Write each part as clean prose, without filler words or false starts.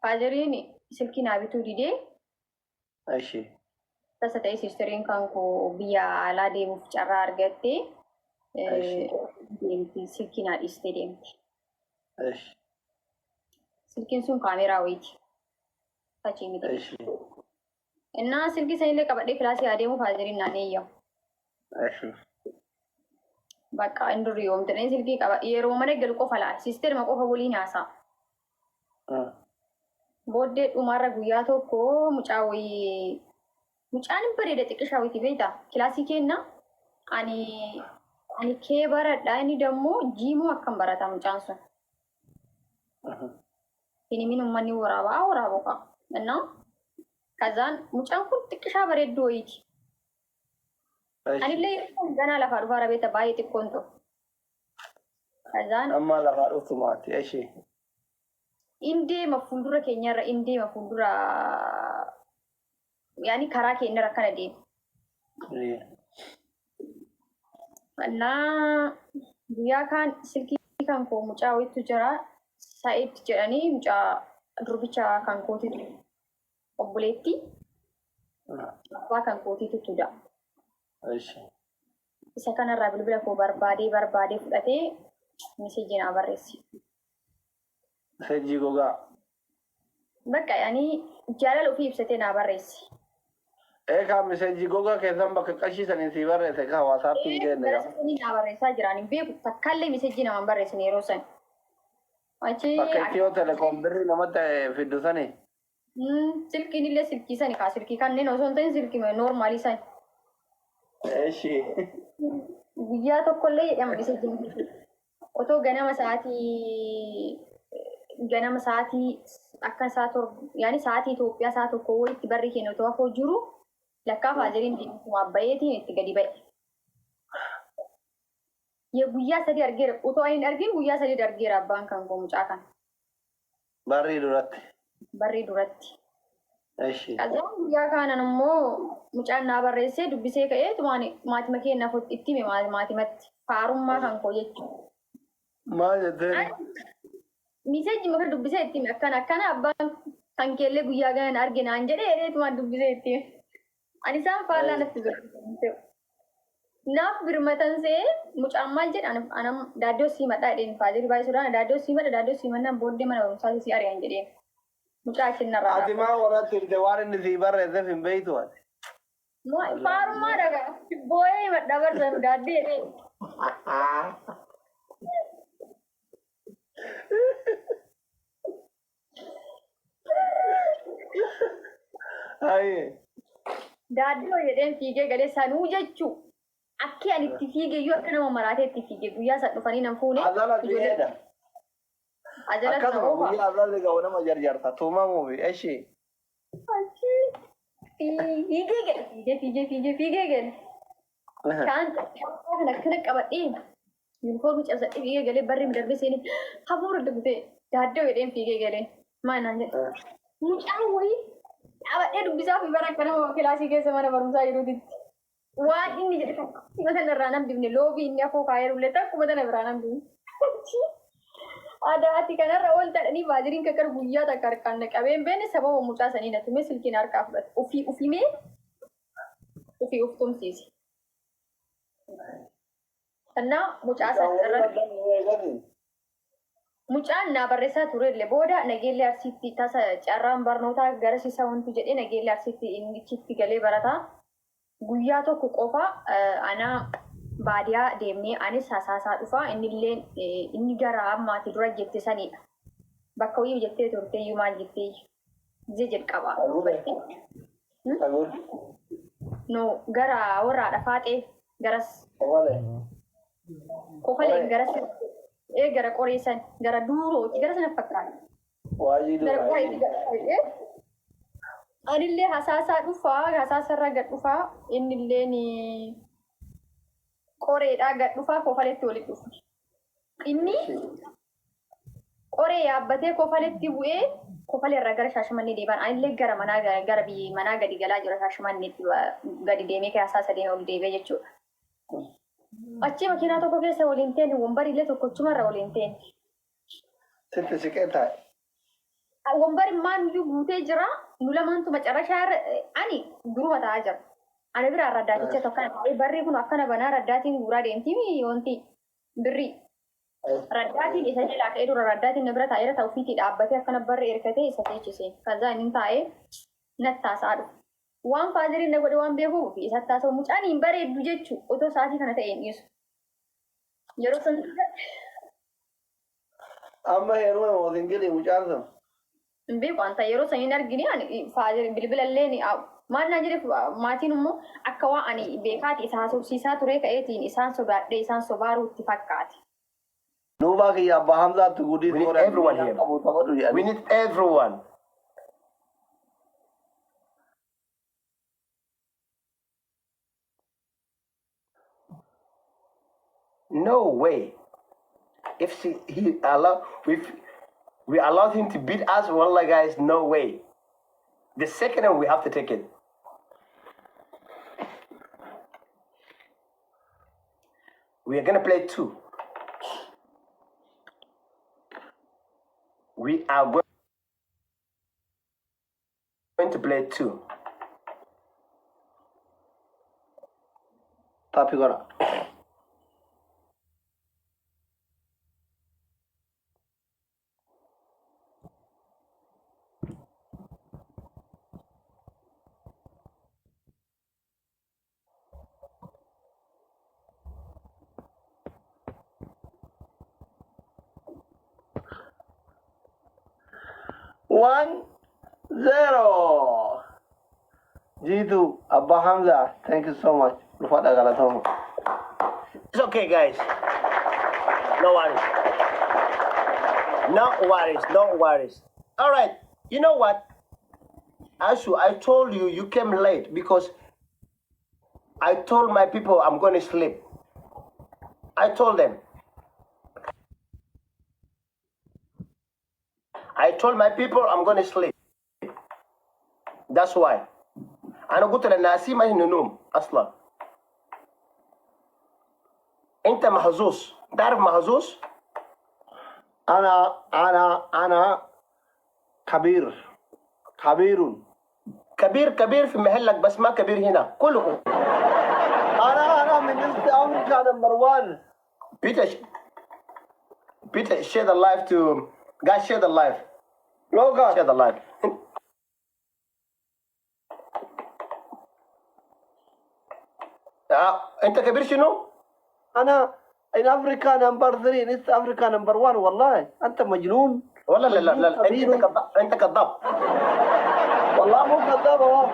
Faajeriin silkii naa bituu didee Ashi. tasa ta'e sisteriin kan koo biyya alaa deemuuf carraa argattee deemti silkii naa dhiistee deemti. Ashi. Silkiin sun kaameraa wayiiti. Achii miti. Ashi. Innaa silkii sanillee qabadhee kilaasii adeemuuf faajeriin naan eeyyamu. Ashi. Bakka inni durii yoomtanii silkii qaba yeroo mana galu qofa laala. Sisterima qofa waliin haasa'a. Booddee dhumarra guyyaa tokko mucaa wayii mucaan bareeda xiqqishaa wayiiti beektaa kilaasii kenna ani kee baradha inni dammoo jiimoo akkam barata mucaan sun. Ini min uummanni waraaboo qaba. Innaa kazaan mucaan kun xiqqishaa bareedduu wayiiti. Anillee ganaa lafaa dhufaa rabeeta baay'ee xiqqoon ta'u. Kazaan Amma lafaa dhuftu maati ashi. indeema fuuldura keenyarra indeema fuuldura yaani karaa keenyarra akkana deema. Annaa guyyaa kaan silkii kan koo mucaa wayiitu jira Sa'iid jedhanii mucaa durbicha kan kootitu obboleetti abbaa kan kootitu tuda. Isa kanarraa bilbila koo barbaadee fudhatee meseejii naa barreesse. Meseejii gogaa. Bakka yaani jaalala ofii ibsatee naa barreesse. Eegaa meseejii gogaa keessan bakka qashiisanii si barreesse kaa waasaappiin jenne. Barreessanii naa barreessaa jiraan hin beeku takkaallee meseejii namaan barreessan yeroo san. Bakka Itiyoo Telekoom birrii namatti fiddu sani. Silkiin illee silkii sani kaa silkii kanneen osoo hin ta'in silkii noormaalii sani. Eshi. Guyyaa tokkollee jedhama meseejiin otoo ganama sa'aatii akka yaani sa'aatii Itoophiyaa sa'a tokko wayitti barri keenya otoo hafoo jiru lakkaa faajeriin deemtuma abbayyeetiin itti gadi ba'e. Guyyaa sadii argeera otoo hin argin guyyaa sadii argeera abbaan kan koo mucaa kan. Barrii duratti. Barrii duratti. Eshi. Kazaan guyyaa kanan immoo mucaan naa barreessee dubbisee ka'ee maatima keenyaaf itti hime maatimatti faarummaa kan koo jechuudha. Maal jetteen? Miseejii maka dubbisee itti hime akkana abbaan kan keellee guyyaa ganan arge naan jedhee dheetumaan dubbisee itti hime. Ani isaan faallaa natti birmatan naaf birmatan see mucaan maal jedhan anam daaddoo siimadhaa jedheen faajirii baay'isuudhaan daaddoo siimannaan booddee mana barumsaa si ari'an jedheen. Mucaa achiin narraa. Ati maa warratti himte waan inni si barreesseef hin beektu ati. Faarummaa dhagaa boo'ee madda barsan daaddee dhee. Daaddoo jedheen fiigee galee sanuu jechuu akki ani itti fiigee yoo akka nama maraatee itti fiigee guyyaa san dhufanii nan fuune. Azala fiigedha. Akkasuma guyyaa azalli ga'u nama jarjarta tuumamuufi eshi. Fiigee gale. Kaan kana qabadhee yuunifoormii cabsadhee fiigee galee barri darbee seenee hafuura dubbatee daaddoo jedheen fiigee galee maal naan jedhe mucaan wayii dhaabadhee dubbisaaf bara akka nama kilaasii keessa mana barumsaa jiruutti waan inni jedhe akkuma sana irraa nam dibne loobii inni afoo kaayee ullee akkuma sana biraa nam dibne. Adaati kanarra ol ta'anii baajiriin kakkar guyyaa takka harkaan naqabeen beene sababa mucaa sanii natti mee silkiin harkaa fudhate ufimee ufii uf tumsiise. Kannaa mucaa sana irratti mucaan naa barreessaa turellee booda nageellee arsiitti tasa carraan barnootaa garasiisa wanti jedhee nageellee arsiitti innichitti galee barataa guyyaa tokko qofa anaa baadiyaa deemnee anis hasaasaa dhufaa inni gara ammaati dura jette sanidha. Bakka wayii jettee turteeyyuu maal jettee jedqaba. No gara warraadha faaxee garas. Kofaleen garas gara qoreessan gara duurooti gara sana fakkaata. Anillee hasaasaa dhufaa hasaasarraa gad dhufaa innilleen qoreedhaa gad dhufaa kofaletti walitti dhufa. Inni qoree yaabbatee kofaletti bu'ee kofaleerraa gara Shaashimannee deeban anillee gara manaa gadi galaa jira Shaashimanneetti gadi deemee hasaasa deemee ol deebee jechuudha. Achi makiinaa tokko keessa waliin teeni wombarillee tokkochumarra waliin teeni. Sitti siqee taa'e. wonbari maan iyyuu guutee jira. Nu lamaantu macarashaa ani duruma ta'aa jira. Ana bira raddaaticha tokko kana barri kun akkana banaa raddaatiin guuraa deemtii wanti birrii. Raddaatiin isa jalaa ka'ee dura raddaatiin na bira taa'eera ta'u fiitii dhaabbatee akkana barri ergatee isa teechise. Kazaa inni taa'ee nattaasaa dhufu. Waan faajiriin na godhe waan beekuuf isa taasoo mucaan hin bareeddu jechuun otoo sa'aatii kana ta'e hin dhiisu. Yeroo san amma heeruma mootiin gili mucaan sun. hin beeku wanta yeroo san hin argine ani faajiri bilbila illee ni maal naa jedhe maatiin immoo akka waa ani beekaati isa haasofsiisaa ture ka'eetiin isaan sodaadhee isaan sobaaruu itti fakkaate. Nuubaa kiyya abbaa hamzaatti gudii We need everyone here. We need everyone. No way. If he allow, if we allowed him to beat us, wallah guys, no way. The second one we have to take it. We are gonna play two. We are going to play two. Tapi gora. One, zero. Jitu, Abba Hamza, thank you so much. Rufata Galatoma. It's okay, guys. No worries. No worries. No worries. All right. You know what? Ashu, I told you you came late because I told my people I'm going to sleep. I told them. I told my people I'm going to sleep. That's why. أنا قلت للناس ما ينوم أصلا. أنت محظوظ. تعرف محظوظ؟ أنا كبير. كبير في محلك بس ما كبير هنا كلكم. أنا من أمريكا نمبر 1. Peter, share the live to guys. Share the live. Logan. Share the live. أنت كبير شنو؟ أنا in Africa number 3 in East Africa number 1 والله أنت مجنون. والله لا أنت كذاب. والله مو كذاب هو.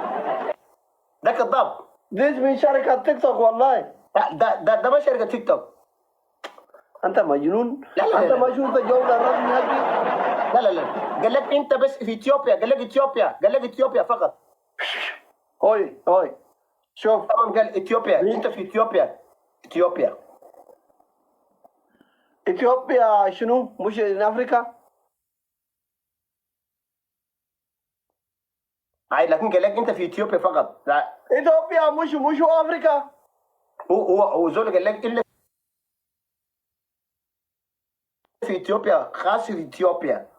ده كذاب. This من شركة تيك توك والله. ده ما شركة تيك توك. أنت مجنون. لا. أنت ما شفت الجولة الرسمي هذه. لا قال لك أنت بس في إثيوبيا. قال لك إثيوبيا فقط. هوي شوف. طبعا قال إثيوبيا. أنت في إثيوبيا. شنو؟ مش in أفريقيا. لكن قال لك أنت في إثيوبيا فقط. لا. إثيوبيا مش أفريقيا. هو زول قال لك إلا في إثيوبيا خاص في إثيوبيا.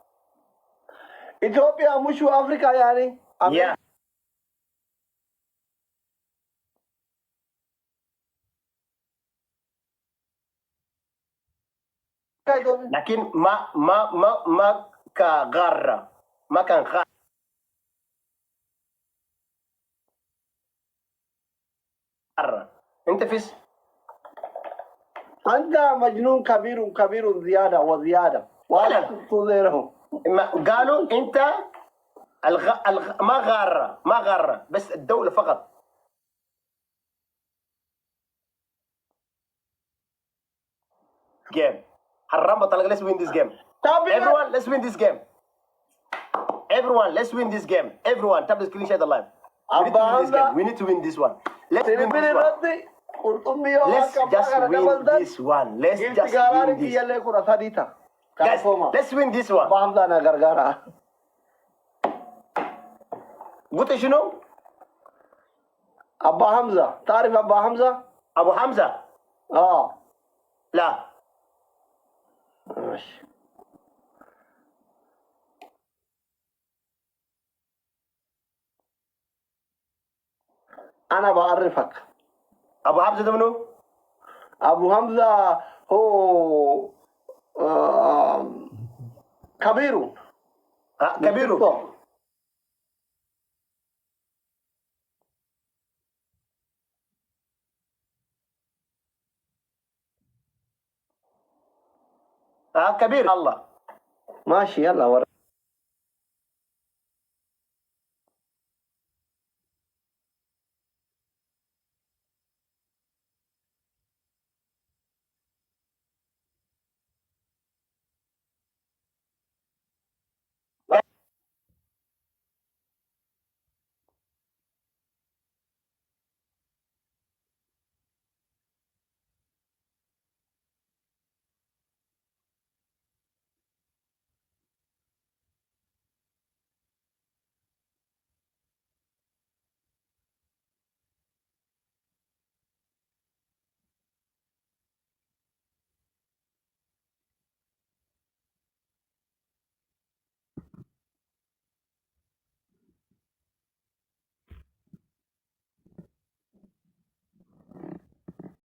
إثيوبيا مش أفريقيا يعني. Yeah. لكن ما كغارة. ما كان غارة. أنت في أنت مجنون كبير زيادة وزيادة. ولا تنتظرهم. قالوا أنت ما غارة بس الدولة فقط. Game. حرام بطلق. Let's win this game. Everyone, let's win this game. Everyone, let's win this game. Everyone, tap the screen, share the live. We need to win this one. Let's win this one. Let's just win this one. Let's just win this. Guys, let's win this one. قلت شنو؟ أبا حمزة. تعرف أبا حمزة؟ أبو حمزة؟ لا. ماشي. أنا بعرفك. أبو حمزة ده منو؟ أبو حمزة هو كبيرو. كبيرو. كبير الله. ماشي يلا ورا.